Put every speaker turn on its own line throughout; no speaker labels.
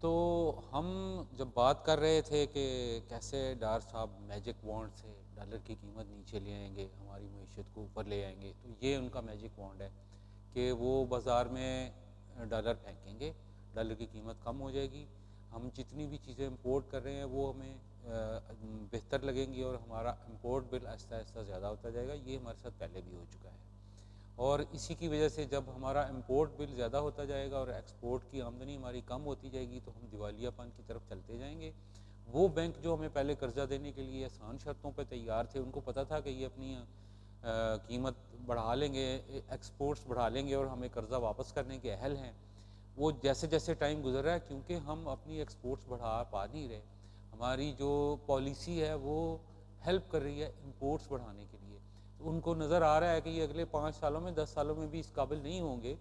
تو ہم جب بات کر رہے تھے کہ کیسے ڈار صاحب میجک وانڈ سے ڈالر کی قیمت نیچے لے آئیں گے، ہماری معیشت کو اوپر لے آئیں گے، تو یہ ان کا میجک وانڈ ہے کہ وہ بازار میں ڈالر پھینکیں گے، ڈالر کی قیمت کم ہو جائے گی، ہم جتنی بھی چیزیں امپورٹ کر رہے ہیں وہ ہمیں بہتر لگیں گی اور ہمارا امپورٹ بل آہستہ آہستہ زیادہ ہوتا جائے گا۔ یہ ہمارے ساتھ پہلے بھی ہو چکا ہے، اور اسی کی وجہ سے جب ہمارا امپورٹ بل زیادہ ہوتا جائے گا اور ایکسپورٹ کی آمدنی ہماری کم ہوتی جائے گی تو ہم دیوالیہ پن کی طرف چلتے جائیں گے۔ وہ بینک جو ہمیں پہلے قرضہ دینے کے لیے آسان شرطوں پہ تیار تھے، ان کو پتہ تھا کہ یہ اپنی قیمت بڑھا لیں گے، ایکسپورٹس بڑھا لیں گے اور ہمیں قرضہ واپس کرنے کے اہل ہیں، وہ جیسے جیسے ٹائم گزر رہا ہے کیونکہ ہم اپنی ایکسپورٹس بڑھا پا نہیں رہے، ہماری جو پالیسی ہے وہ ہیلپ کر رہی ہے امپورٹس بڑھانے کے لیے، ان کو نظر آ رہا ہے کہ یہ اگلے 5 سالوں میں 10 سالوں میں بھی اس قابل نہیں ہوں گے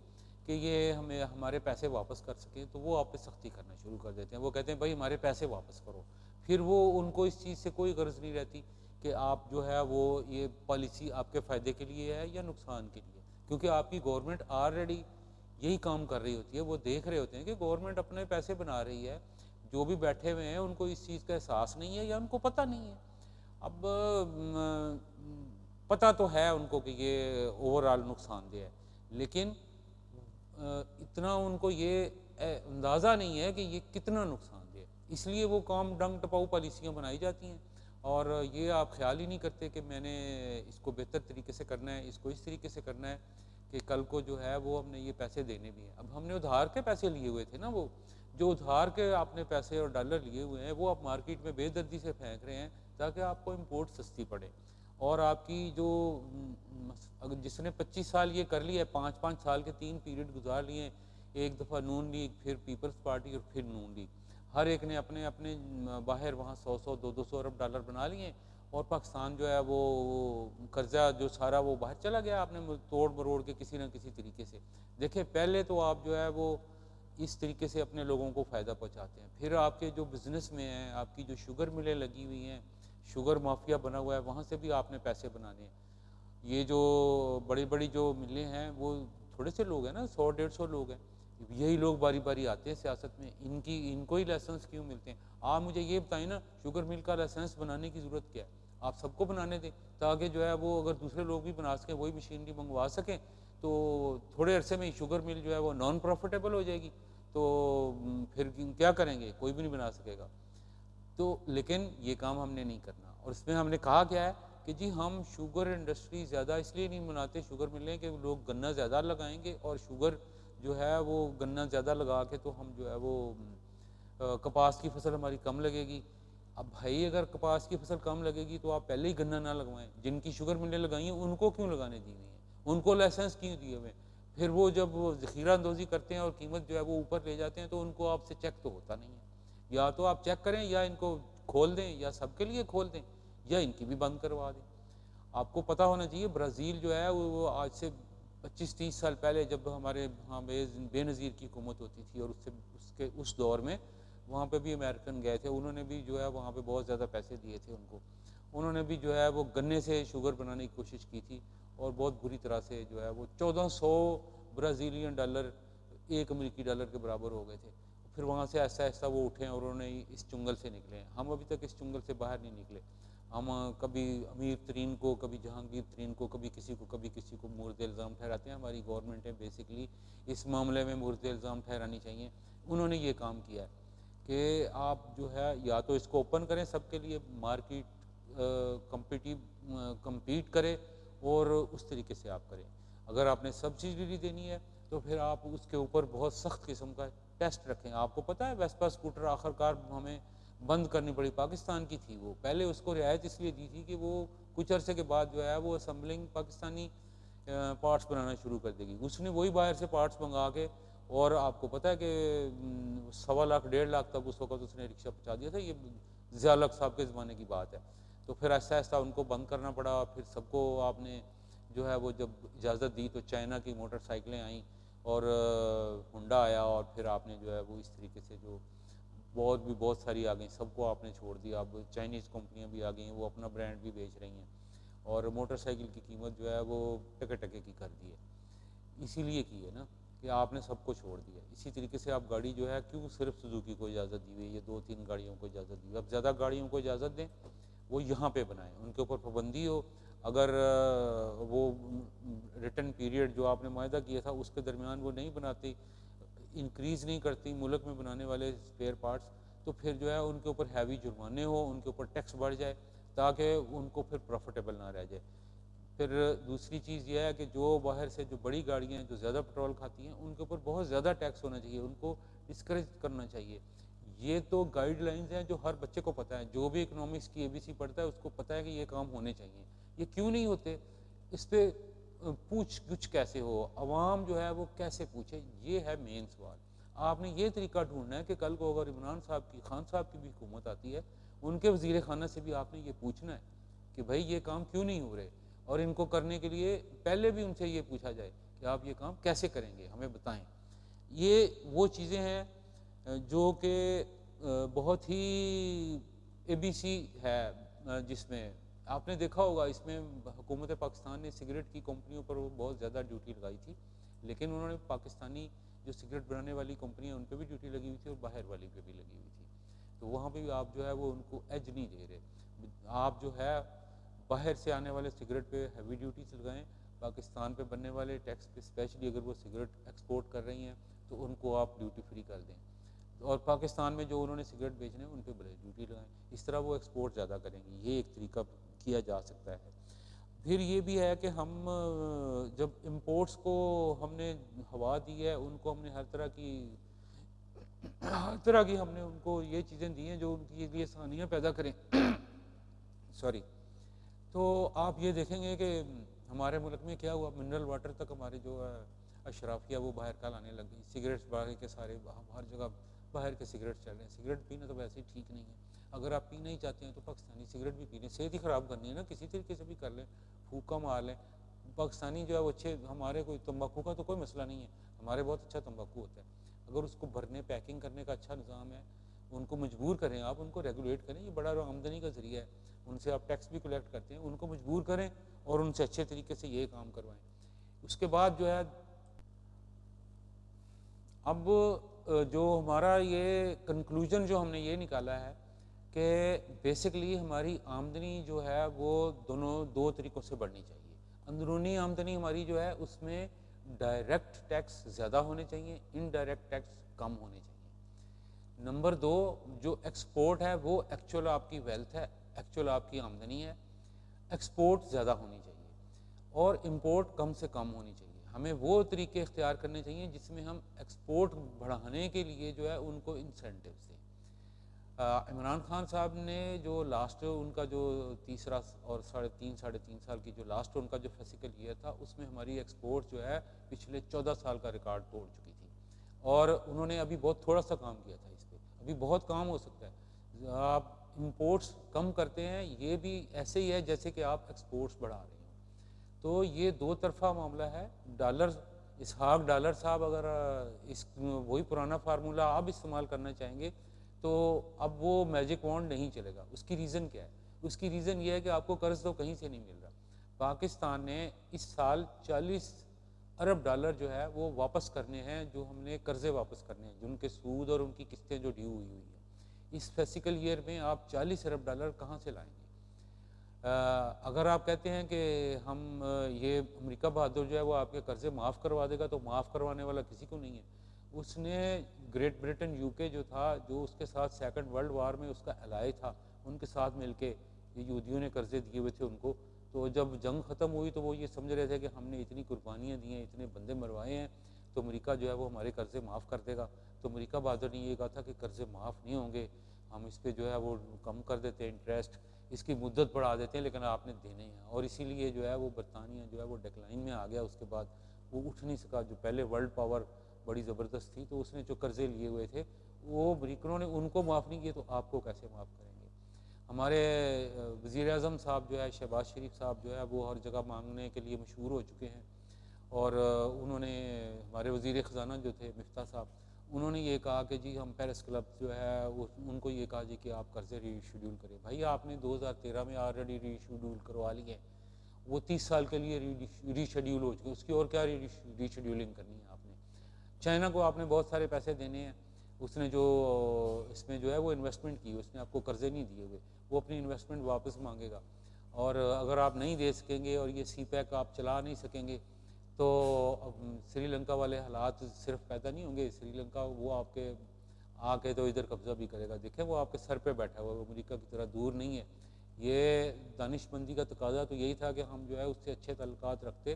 کہ یہ ہمیں ہمارے پیسے واپس کر سکیں، تو وہ آپ پہ سختی کرنا شروع کر دیتے ہیں۔ وہ کہتے ہیں بھائی ہمارے پیسے واپس کرو، پھر وہ ان کو اس چیز سے کوئی غرض نہیں رہتی کہ آپ جو ہے وہ یہ پالیسی آپ کے فائدے کے لیے ہے یا نقصان کے لیے، کیونکہ آپ کی گورنمنٹ آلریڈی یہی کام کر رہی ہوتی ہے، وہ دیکھ رہے ہوتے ہیں کہ گورنمنٹ اپنے پیسے بنا رہی ہے، جو بھی بیٹھے ہوئے ہیں ان کو اس چیز کا احساس نہیں ہے یا ان کو پتہ نہیں ہے۔ اب پتہ تو ہے ان کو کہ یہ اوور آل نقصان دہ ہے، لیکن اتنا ان کو یہ اندازہ نہیں ہے کہ یہ کتنا نقصان دہ ہے، اس لیے وہ کام ڈنگ ٹپاؤ پالیسیاں بنائی جاتی ہیں، اور یہ آپ خیال ہی نہیں کرتے کہ میں نے اس کو بہتر طریقے سے کرنا ہے، اس کو اس طریقے سے کرنا ہے کہ کل کو جو ہے وہ ہم نے یہ پیسے دینے بھی ہیں۔ اب ہم نے ادھار کے پیسے لیے ہوئے تھے نا، وہ جو ادھار کے آپ نے پیسے اور ڈالر لیے ہوئے ہیں وہ آپ مارکیٹ میں بے دردی سے پھینک رہے ہیں تاکہ آپ کو امپورٹ سستی پڑے، اور آپ کی جو اگر جس نے 25 سال یہ کر لیا ہے، 5 سال کے 3 پیریڈ گزار لیے ہیں، ایک دفعہ نون لیگ، پھر پیپلز پارٹی اور پھر نون لیگ، ہر ایک نے اپنے اپنے باہر وہاں 100 ارب ڈالر بنا لیے، اور پاکستان جو ہے وہ قرضہ جو سارا وہ باہر چلا گیا، آپ نے توڑ مروڑ کے کسی نہ کسی طریقے سے۔ دیکھیں پہلے تو آپ جو ہے وہ اس طریقے سے اپنے لوگوں کو فائدہ پہنچاتے ہیں، پھر آپ کے جو بزنس میں ہیں، آپ کی جو شوگر ملیں لگی ہوئی ہیں، شوگر مافیا بنا ہوا ہے، وہاں سے بھی آپ نے پیسے بنانے ہیں۔ یہ جو بڑی بڑی جو ملیں ہیں وہ تھوڑے سے لوگ ہیں نا، 100 150 لوگ ہیں، یہی لوگ باری باری آتے ہیں سیاست میں، ان کو ہی لائسنس کیوں ملتے ہیں؟ آپ مجھے یہ بتائیں نا، شوگر مل کا لائسنس بنانے کی ضرورت کیا ہے؟ آپ سب کو بنانے دیں تاکہ جو ہے وہ اگر دوسرے لوگ بھی بنا سکیں، وہی مشینری منگوا سکیں، تو تھوڑے عرصے میں شوگر مل جو ہے وہ نان پروفیٹیبل ہو جائے گی، تو پھر کیا کریں گے؟ کوئی بھی نہیں بنا سکے گا۔ تو لیکن یہ کام ہم نے نہیں کرنا، اور اس میں ہم نے کہا کیا ہے کہ جی ہم شوگر انڈسٹری زیادہ اس لیے نہیں بناتے شوگر ملیں کہ لوگ گنا زیادہ لگائیں گے، اور شوگر جو ہے وہ گنا زیادہ لگا کے تو ہم جو ہے وہ کپاس کی فصل ہماری کم لگے گی۔ اب بھائی اگر کپاس کی فصل کم لگے گی تو آپ پہلے ہی گنا نہ لگوائیں، جن کی شوگر ملیں لگائی ہیں ان کو کیوں لگانے دی ہوئی ہیں، ان کو لائسنس کیوں دیے ہوئے ہیں؟ پھر وہ جب وہ ذخیرہ اندوزی کرتے ہیں اور قیمت جو ہے وہ اوپر لے جاتے ہیں تو ان کو آپ سے چیک تو ہوتا نہیں ہے، یا تو آپ چیک کریں یا ان کو کھول دیں، یا سب کے لیے کھول دیں، یا ان کی بھی بند کروا دیں۔ آپ کو پتہ ہونا چاہیے برازیل جو ہے وہ آج سے 25 30 سال پہلے جب ہمارے ہاں بے نظیر کی حکومت ہوتی تھی، اور اس دور میں وہاں پہ بھی امریکن گئے تھے، انہوں نے بھی جو ہے وہاں پہ بہت زیادہ پیسے دیے تھے ان کو، انہوں نے بھی جو ہے وہ گنے سے شوگر بنانے کی کوشش کی تھی، اور بہت بری طرح سے جو ہے وہ 1400 برازیلین ڈالر ایک امریکی ڈالر کے برابر ہو گئے تھے۔ پھر وہاں سے ایسا ایسا وہ اٹھے اور انہوں نے اس چنگل سے نکلے ہیں، ہم ابھی تک اس چنگل سے باہر نہیں نکلے، ہم کبھی امیر ترین کو، کبھی جہانگیر ترین کو، کبھی کسی کو مورد الزام ٹھہراتے ہیں۔ ہماری گورنمنٹیں بیسکلی اس معاملے میں مورد الزام ٹھہرانی چاہیے، انہوں نے یہ کام کیا ہے کہ آپ جو ہے یا تو اس کو اوپن کریں سب کے لیے، مارکیٹ کمپیٹ کرے، اور اس طریقے سے آپ کریں۔ اگر آپ نے سبسڈی دینی ہے تو پھر آپ اس کے اوپر بہت سخت قسم کا ٹیسٹ رکھیں۔ آپ کو پتہ ہے ویسپا اسکوٹر آخر کار ہمیں بند کرنی پڑی، پاکستان کی تھی وہ، پہلے اس کو رعایت اس لیے دی تھی کہ وہ کچھ عرصے کے بعد جو ہے وہ اسمبلنگ پاکستانی پارٹس بنانا شروع کر دے گی، اس نے وہی باہر سے پارٹس منگا کے، اور آپ کو پتہ ہے کہ 1.25 1.5 لاکھ تک اس وقت اس نے رکشہ پہنچا دیا تھا، یہ ضیاء الحق صاحب کے زمانے کی بات ہے۔ تو پھر ایسا ایسا ان کو بند کرنا پڑا، پھر سب کو آپ نے جو ہے وہ جب اجازت دی تو چائنا کی موٹر سائیکلیں آئیں اور ہونڈا آیا، اور پھر آپ نے جو ہے وہ اس طریقے سے جو بہت ساری آ گئیں، سب کو آپ نے چھوڑ دیا، اب چائنیز کمپنیاں بھی آ گئی ہیں، وہ اپنا برانڈ بھی بیچ رہی ہیں، اور موٹر سائیکل کی قیمت جو ہے وہ ٹکے ٹکے کی کر دی ہے، اسی لیے کی ہے نا کہ آپ نے سب کو چھوڑ دیا. اسی طریقے سے آپ گاڑی جو ہے کیوں صرف سوزوکی کو اجازت دی ہوئی ہے, یہ 2-3 گاڑیوں کو اجازت دی ہوئی ہے. اب زیادہ گاڑیوں کو اجازت دیں, وہ یہاں پہ بنائیں, ان کے اوپر پابندی ہو. اگر وہ ریٹرن پیریڈ جو آپ نے معاہدہ کیا تھا اس کے درمیان وہ نہیں بناتی, انکریز نہیں کرتی ملک میں بنانے والے اسپیئر پارٹس, تو پھر جو ہے ان کے اوپر ہیوی جرمانے ہو, ان کے اوپر ٹیکس بڑھ جائے تاکہ ان کو پھر پروفیٹیبل نہ رہ جائے. پھر دوسری چیز یہ ہے کہ جو باہر سے جو بڑی گاڑیاں ہیں جو زیادہ پٹرول کھاتی ہیں ان کے اوپر بہت زیادہ ٹیکس ہونا چاہیے, ان کو ڈسکریج کرنا چاہیے. یہ تو گائیڈ لائنز ہیں جو ہر بچے کو پتہ ہے, جو بھی اکنامکس کی ABC پڑھتا ہے اس کو پتہ ہے کہ یہ کام ہونے چاہیے. یہ کیوں نہیں ہوتے, اس پہ پوچھ گچھ کیسے ہو, عوام جو ہے وہ کیسے پوچھے, یہ ہے مین سوال. آپ نے یہ طریقہ ڈھونڈنا ہے کہ کل کو اگر عمران صاحب کی, خان صاحب کی بھی حکومت آتی ہے, ان کے وزیر خانہ سے بھی آپ نے یہ پوچھنا ہے کہ بھائی یہ کام کیوں نہیں ہو رہے, اور ان کو کرنے کے لیے پہلے بھی ان سے یہ پوچھا جائے کہ آپ یہ کام کیسے کریں گے, ہمیں بتائیں. یہ وہ چیزیں ہیں جو کہ بہت ہی ABC ہے, جس میں آپ نے دیکھا ہوگا اس میں حکومت پاکستان نے سگریٹ کی کمپنیوں پر وہ بہت زیادہ ڈیوٹی لگائی تھی, لیکن انہوں نے پاکستانی جو سگریٹ بنانے والی کمپنیاں ان پہ بھی ڈیوٹی لگی ہوئی تھی اور باہر والی پہ بھی لگی ہوئی تھی. تو وہاں پہ بھی آپ جو ہے وہ ان کو ایج نہیں دے رہے. آپ جو ہے باہر سے آنے والے سگریٹ پہ ہیوی ڈیوٹیز لگائیں, پاکستان پہ بننے والے ٹیکس پہ اسپیشلی اگر وہ سگریٹ ایکسپورٹ کر رہی ہیں تو ان کو آپ ڈیوٹی فری کر دیں, اور پاکستان میں جو انہوں نے سگریٹ بیچنے ہیں ان پہ بڑے ڈیوٹی لگائیں. اس طرح وہ ایکسپورٹ زیادہ کریں گے. یہ ایک طریقہ کیا جا سکتا ہے. پھر یہ بھی ہے کہ ہم جب امپورٹس کو ہم نے ہوا دی ہے, ان کو ہم نے ہر طرح کی ہم نے ان کو یہ چیزیں دی ہیں جو ان کے لیے آسانیاں پیدا کریں. سوری. تو آپ یہ دیکھیں گے کہ ہمارے ملک میں کیا ہوا, منرل واٹر تک ہمارے جو اشرافیہ وہ باہر کا لانے لگ گئی. سگریٹس باہر کے سارے ہر جگہ باہر کے سگریٹ چل رہے ہیں. سگریٹ پینا تو ویسے ہی ٹھیک نہیں ہے. اگر آپ پینا ہی چاہتے ہیں تو پاکستانی سگریٹ بھی پی لیں, صحت ہی خراب کرنی ہے نا, کسی طریقے سے بھی کر لیں, پھوکا مار لیں. پاکستانی جو ہے وہ اچھے, ہمارے کوئی تمباکو کا تو کوئی مسئلہ نہیں ہے, ہمارے بہت اچھا تمباکو ہوتا ہے. اگر اس کو بھرنے پیکنگ کرنے کا اچھا نظام ہے, ان کو مجبور کریں, آپ ان کو ریگولیٹ کریں, یہ بڑا آمدنی کا ذریعہ ہے, ان سے آپ ٹیکس بھی کلیکٹ کرتے ہیں, ان کو مجبور کریں اور ان سے اچھے طریقے سے یہ کام کروائیں. اس کے بعد جو ہے اب جو ہمارا یہ کنکلوژن جو ہم نے یہ نکالا ہے کہ بیسکلی ہماری آمدنی جو ہے وہ دو طریقوں سے بڑھنی چاہیے. اندرونی آمدنی ہماری جو ہے اس میں ڈائریکٹ ٹیکس زیادہ ہونے چاہیے, انڈائریکٹ ٹیکس کم ہونے چاہیے. نمبر 2, جو ایکسپورٹ ہے وہ ایکچوئل آپ کی ویلتھ ہے, ایکچوئل آپ کی آمدنی ہے, ایکسپورٹ زیادہ ہونی چاہیے اور امپورٹ کم سے کم ہونی چاہیے. ہمیں وہ طریقے اختیار کرنے چاہیے جس میں ہم ایکسپورٹ بڑھانے کے لیے جو ہے ان کو انسینٹیوز دیں. عمران خان صاحب نے جو لاسٹ ان کا جو تیسرا اور ساڑھے تین سال کی جو لاسٹ ان کا جو فزیکل ایئر تھا, اس میں ہماری ایکسپورٹ جو ہے پچھلے 14 سال کا ریکارڈ توڑ چکی تھی, اور انہوں نے ابھی بہت تھوڑا سا کام کیا تھا اس پہ, ابھی بہت کام ہو سکتا ہے. آپ امپورٹس کم کرتے ہیں, یہ بھی ایسے ہی ہے جیسے کہ آپ ایکسپورٹس بڑھا رہے ہیں. تو یہ دو طرفہ معاملہ ہے. ڈالر اسحاق ڈالر صاحب اگر وہی پرانا فارمولہ آپ استعمال کرنا چاہیں گے تو اب وہ میجک وانڈ نہیں چلے گا. اس کی ریزن کیا ہے؟ اس کی ریزن یہ ہے کہ آپ کو قرض تو کہیں سے نہیں مل رہا. پاکستان نے اس سال 40 ارب ڈالر جو ہے وہ واپس کرنے ہیں, جو ہم نے قرضے واپس کرنے ہیں, جن کے سود اور ان کی قسطیں جو ڈیو ہوئی ہیں. اس فزیکل ایئر میں آپ 40 ارب ڈالر کہاں سے لائیں گے؟ اگر آپ کہتے ہیں کہ ہم یہ امریکہ بہادر جو ہے وہ آپ کے قرضے معاف کروا دے گا, تو معاف کروانے والا کسی کو نہیں ہے. اس نے گریٹ بریٹن UK جو تھا, جو اس کے ساتھ سیکنڈ ورلڈ وار میں اس کا الائی تھا, ان کے ساتھ مل کے یہودیوں نے قرضے دیے ہوئے تھے ان کو. تو جب جنگ ختم ہوئی تو وہ یہ سمجھ رہے تھے کہ ہم نے اتنی قربانیاں دی ہیں, اتنے بندے مروائے ہیں, تو امریکہ جو ہے وہ ہمارے قرضے معاف کر دے گا. تو امریکہ بہادر نے یہ کہا تھا کہ قرضے معاف نہیں ہوں گے, ہم اس پہ جو ہے وہ کم کر دیتے ہیں انٹرسٹ, اس کی مدت بڑھا دیتے ہیں, لیکن آپ نے دینے ہیں. اور اسی لیے جو ہے وہ برطانیہ جو ہے وہ ڈیکلائن میں آ گیا. اس کے بعد وہ اٹھ نہیں سکا. جو پہلے ورلڈ پاور بڑی زبردست تھی, تو اس نے جو قرضے لیے ہوئے تھے وہ امریکنوں نے ان کو معاف نہیں کیے, تو آپ کو کیسے معاف کریں گے؟ ہمارے وزیر اعظم صاحب جو ہے, شہباز شریف صاحب جو ہے, وہ ہر جگہ مانگنے کے لیے مشہور ہو چکے ہیں. اور انہوں نے, ہمارے وزیر خزانہ جو تھے مفتاح صاحب, انہوں نے یہ کہا کہ جی ہم پیرس کلب جو ہے ان کو یہ کہا جی کہ آپ قرضے ری شیڈول کریں. بھائی آپ نے 2013 میں آلریڈی ری شیڈول کروا لی ہے, وہ 30 سال کے لیے ری شیڈول ہو چکے, اس کی اور کیا ری شیڈولنگ کرنی ہے آپ نے؟ چائنا کو آپ نے بہت سارے پیسے دینے ہیں، اس نے جو اس میں جو ہے وہ انویسٹمنٹ کی، اس نے آپ کو قرضے نہیں دیے ہوئے، وہ اپنی انویسٹمنٹ واپس مانگے گا، اور اگر آپ نہیں دے سکیں گے اور یہ سی پیک آپ چلا نہیں سکیں گے تو سری لنکا والے حالات صرف پیدا نہیں ہوں گے، سری لنکا وہ آپ کے آ کے تو ادھر قبضہ بھی کرے گا، دیکھیں وہ آپ کے سر پہ بیٹھا ہوا ہے، وہ امریکہ کی طرح دور نہیں ہے۔ یہ دانش مندی کا تقاضا تو یہی تھا کہ ہم جو ہے اس سے اچھے تعلقات رکھتے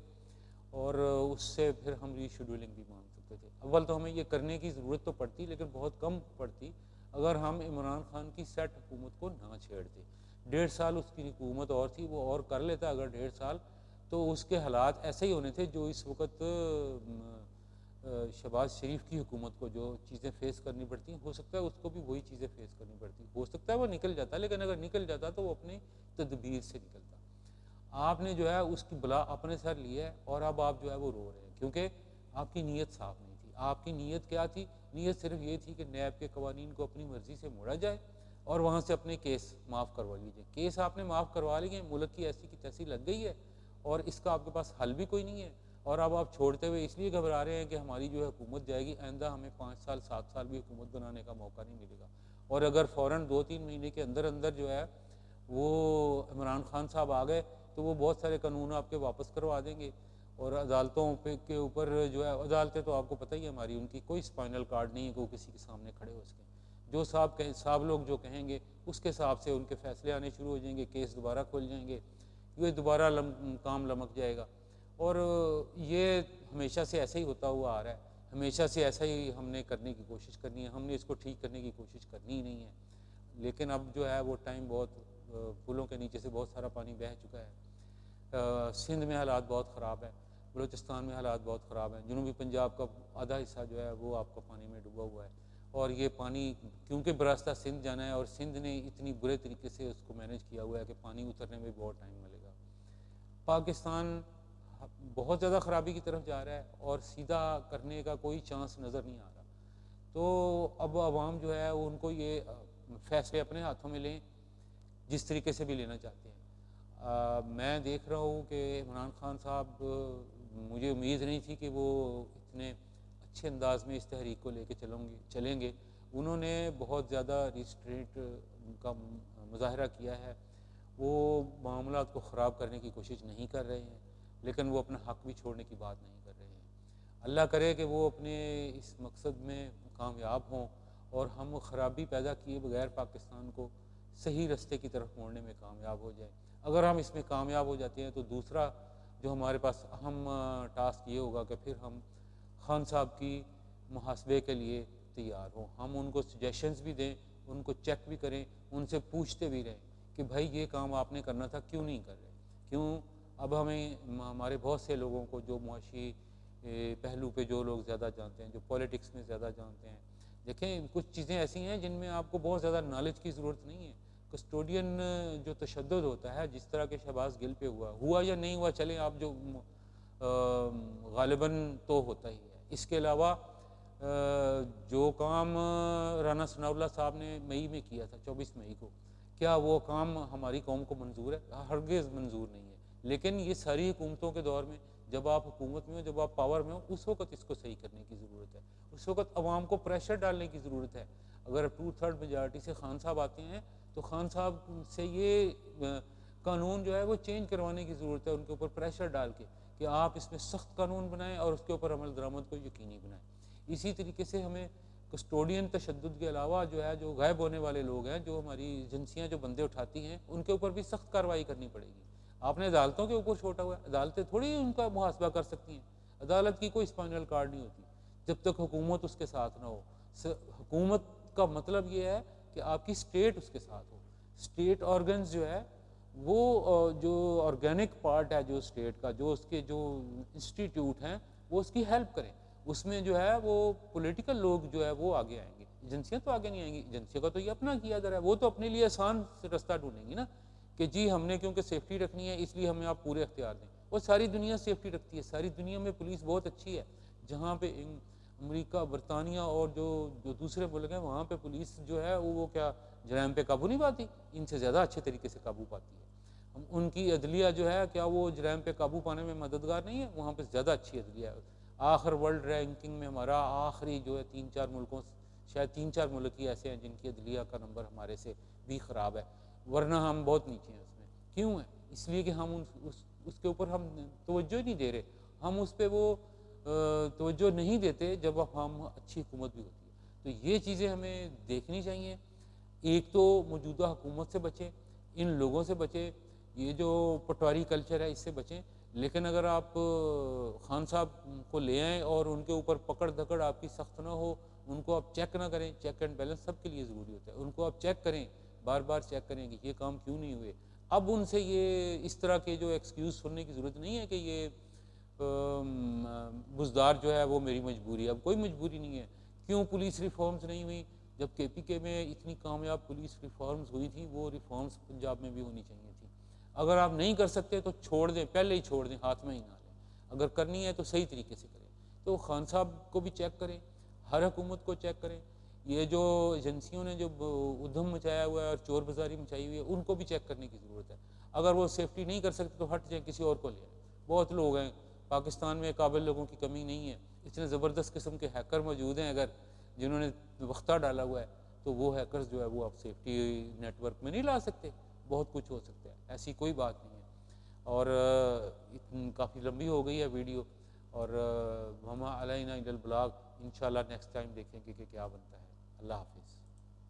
اور اس سے پھر ہم ری شیڈولنگ بھی مانگ سکتے تھے۔ اول تو ہمیں یہ کرنے کی ضرورت تو پڑتی لیکن بہت کم پڑتی اگر ہم عمران خان کی سیٹ حکومت کو نہ چھیڑتے۔ 1.5 سال اس کی حکومت اور تھی، وہ اور کر لیتا اگر 1.5 سال، تو اس کے حالات ایسے ہی ہونے تھے جو اس وقت شہباز شریف کی حکومت کو جو چیزیں فیس کرنی پڑتی ہیں، ہو سکتا ہے اس کو بھی وہی چیزیں فیس کرنی پڑتی، ہو سکتا ہے وہ نکل جاتا، لیکن اگر نکل جاتا تو وہ اپنی تدبیر سے نکلتا۔ آپ نے جو ہے اس کی بلا اپنے سر لی ہے اور اب آپ جو ہے وہ رو رہے ہیں کیونکہ آپ کی نیت صاف نہیں تھی۔ آپ کی نیت کیا تھی؟ نیت صرف یہ تھی کہ نیب کے قوانین کو اپنی مرضی سے موڑا جائے اور وہاں سے اپنے کیس معاف کروا لیجیے۔ کیس آپ نے معاف کروا لیے، ملک کی ایسی کی تیسی لگ گئی ہے اور اس کا آپ کے پاس حل بھی کوئی نہیں ہے، اور اب آپ چھوڑتے ہوئے اس لیے گھبرا رہے ہیں کہ ہماری جو ہے حکومت جائے گی، آئندہ ہمیں 5 سال 7 سال بھی حکومت بنانے کا موقع نہیں ملے گا، اور اگر فوراً 2-3 مہینے کے اندر اندر جو ہے وہ عمران خان صاحب آ گئے تو وہ بہت سارے قانون آپ کے واپس کروا دیں گے، اور عدالتوں کے اوپر جو ہے، عدالتیں تو آپ کو پتہ ہی ہے ہماری، ان کی کوئی اسپائنل کارڈ نہیں ہے کہ وہ کسی کے سامنے کھڑے ہو سکیں، جو صاحب لوگ جو کہیں گے اس کے حساب سے ان کے فیصلے آنے شروع ہو جائیں گے، کیس دوبارہ کھول جائیں گے، یہ دوبارہ کام لمک جائے گا، اور یہ ہمیشہ سے ایسا ہی ہوتا ہوا آ رہا ہے، ہمیشہ سے ایسا ہی ہم نے کرنے کی کوشش کرنی ہے، ہم نے اس کو ٹھیک کرنے کی کوشش کرنی ہی نہیں ہے، لیکن اب جو ہے وہ ٹائم بہت، پلوں کے نیچے سے بہت سارا پانی بہہ چکا ہے۔ سندھ میں حالات بہت خراب ہیں، بلوچستان میں حالات بہت خراب ہیں، جنوبی پنجاب کا آدھا حصہ جو ہے وہ آپ کا پانی میں ڈوبا ہوا ہے، اور یہ پانی کیونکہ براستہ سندھ جانا ہے اور سندھ نے اتنی برے طریقے سے اس کو مینیج کیا ہوا ہے کہ پانی اترنے میں بہت ٹائم ملے گا۔ پاکستان بہت زیادہ خرابی کی طرف جا رہا ہے اور سیدھا کرنے کا کوئی چانس نظر نہیں آ رہا، تو اب عوام جو ہے ان کو یہ فیصلے اپنے ہاتھوں میں لیں جس طریقے سے بھی لینا چاہتے ہیں۔ میں دیکھ رہا ہوں کہ عمران خان صاحب، مجھے امید نہیں تھی کہ وہ اتنے اچھے انداز میں اس تحریک کو لے کے چلیں گے، انہوں نے بہت زیادہ ریسٹرینٹ کا مظاہرہ کیا ہے، وہ معاملات کو خراب کرنے کی کوشش نہیں کر رہے ہیں لیکن وہ اپنا حق بھی چھوڑنے کی بات نہیں کر رہے ہیں۔ اللہ کرے کہ وہ اپنے اس مقصد میں کامیاب ہوں اور ہم خرابی پیدا کیے بغیر پاکستان کو صحیح رستے کی طرف موڑنے میں کامیاب ہو جائیں۔ اگر ہم اس میں کامیاب ہو جاتے ہیں تو دوسرا جو ہمارے پاس اہم ٹاسک یہ ہوگا کہ پھر ہم خان صاحب کی محاسبے کے لیے تیار ہوں، ہم ان کو سجیشنز بھی دیں، ان کو چیک بھی کریں، ان سے پوچھتے بھی رہیں کہ بھائی یہ کام آپ نے کرنا تھا کیوں نہیں کر رہے، کیوں؟ اب ہمارے بہت سے لوگوں کو جو معاشی پہلو پہ جو لوگ زیادہ جانتے ہیں، جو پولیٹکس میں زیادہ جانتے ہیں، دیکھیں کچھ چیزیں ایسی ہیں جن میں آپ کو بہت زیادہ نالج کی ضرورت نہیں ہے۔ کسٹوڈین جو تشدد ہوتا ہے جس طرح کے شہباز گل پہ ہوا یا نہیں ہوا، چلیں آپ جو غالباً تو ہوتا ہی ہے، اس کے علاوہ جو کام رانا ثناء اللہ صاحب نے مئی میں کیا تھا 24 مئی کو، کیا وہ کام ہماری قوم کو منظور ہے؟ ہرگز منظور نہیں ہے، لیکن یہ ساری حکومتوں کے دور میں جب آپ حکومت میں ہو، جب آپ پاور میں ہو، اس وقت اس کو صحیح کرنے کی ضرورت ہے، اس وقت عوام کو پریشر ڈالنے کی ضرورت ہے۔ اگر 2/3 میجارٹی سے خان صاحب آتے ہیں تو خان صاحب سے یہ قانون جو ہے وہ چینج کروانے کی ضرورت ہے، ان کے اوپر پریشر ڈال کے کہ آپ اس میں سخت قانون بنائیں اور اس کے اوپر عمل درآمد کو یقینی بنائیں۔ اسی طریقے سے ہمیں کسٹوڈین تشدد کے علاوہ جو ہے جو غائب ہونے والے لوگ ہیں، جو ہماری ایجنسیاں جو بندے اٹھاتی ہیں، ان کے اوپر بھی سخت کارروائی کرنی پڑے گی۔ آپ نے عدالتوں کے اوپر چھوٹا ہوا ہے، عدالتیں تھوڑی ان کا محاسبہ کر سکتی ہیں، عدالت کی کوئی اسپائنل کارڈ نہیں ہوتی جب تک حکومت اس کے ساتھ نہ ہو۔ حکومت کا مطلب یہ ہے کہ آپ کی اسٹیٹ اس کے ساتھ ہو، اسٹیٹ آرگنز جو ہے وہ جو آرگینک پارٹ ہے جو اسٹیٹ کا، جو اس کے جو انسٹیٹیوٹ ہیں وہ اس کی ہیلپ کریں، اس میں جو ہے وہ پولیٹیکل لوگ جو ہے وہ آگے آئیں گے، ایجنسیاں تو آگے نہیں آئیں گی، ایجنسیوں کا تو یہ اپنا کیا ادھر ہے، وہ تو اپنے لیے آسان رستہ ڈھونڈیں گی نا کہ جی ہم نے کیونکہ سیفٹی رکھنی ہے اس لیے ہمیں آپ پورے اختیار دیں۔ وہ ساری دنیا سیفٹی رکھتی ہے، ساری دنیا میں پولیس بہت اچھی ہے، جہاں پہ امریکہ، برطانیہ اور جو دوسرے ملک ہیں وہاں پہ پولیس جو ہے وہ کیا جرائم پہ قابو نہیں پاتی، ان سے زیادہ اچھے طریقے سے قابو پاتی ہے۔ ان کی عدلیہ جو ہے کیا وہ جرائم پہ قابو پانے میں مددگار نہیں ہے؟ وہاں پہ زیادہ اچھی عدلیہ ہے۔ آخر ورلڈ رینکنگ میں ہمارا آخری جو ہے 3-4 ملکوں، شاید 3-4 ملک ہی ایسے ہیں جن کی عدلیہ کا نمبر ہمارے سے بھی خراب ہے، ورنہ ہم بہت نیچے ہیں اس میں۔ کیوں ہے؟ اس لیے کہ ہم اس کے اوپر ہم توجہ نہیں دے رہے، ہم اس پہ وہ توجہ نہیں دیتے جب ہم اچھی حکومت بھی ہوتی ہے۔ تو یہ چیزیں ہمیں دیکھنی چاہیے۔ ایک تو موجودہ حکومت سے بچیں، ان لوگوں سے بچیں، یہ جو پٹواری کلچر ہے اس سے بچیں۔ لیکن اگر آپ خان صاحب کو لے آئیں اور ان کے اوپر پکڑ دھکڑ آپ کی سخت نہ ہو، ان کو آپ چیک نہ کریں، چیک اینڈ بیلنس سب کے لیے ضروری ہوتا ہے، ان کو آپ چیک کریں، بار بار چیک کریں کہ یہ کام کیوں نہیں ہوئے۔ اب ان سے یہ اس طرح کے جو ایکسکیوز سننے کی ضرورت نہیں ہے کہ یہ بزدار جو ہے وہ میری مجبوری ہے۔ اب کوئی مجبوری نہیں ہے۔ کیوں پولیس ریفارمز نہیں ہوئی؟ جب کے پی کے میں اتنی کامیاب پولیس ریفارمز ہوئی تھیں، وہ ریفارمز پنجاب میں بھی ہونی چاہیے تھی۔ اگر آپ نہیں کر سکتے تو چھوڑ دیں، پہلے ہی چھوڑ دیں، ہاتھ میں ہی نہ لیں۔ اگر کرنی ہے تو صحیح طریقے سے کریں۔ تو خان صاحب کو بھی چیک کریں، ہر حکومت کو چیک کریں۔ یہ جو ایجنسیوں نے جو ادھم مچایا ہوا ہے اور چور بازاری مچائی ہوئی ہے، ان کو بھی چیک کرنے کی ضرورت ہے۔ اگر وہ سیفٹی نہیں کر سکتے تو ہٹ جائیں، کسی اور کو لے آئیں۔ بہت لوگ ہیں پاکستان میں، قابل لوگوں کی کمی نہیں ہے، اتنے زبردست قسم کے ہیکر موجود ہیں، اگر جنہوں نے وقتہ ڈالا ہوا ہے تو وہ ہیکرز جو ہے وہ آپ سیفٹی نیٹ ورک میں نہیں لا سکتے۔ بہت کچھ ہو سکتا ہے، ایسی کوئی بات نہیں ہے۔ اور کافی لمبی ہو گئی ہے ویڈیو، اور وما علینا الا البلاغ۔ انشاءاللہ نیکسٹ ٹائم دیکھیں گے کہ کیا بنتا ہے۔ اللہ حافظ۔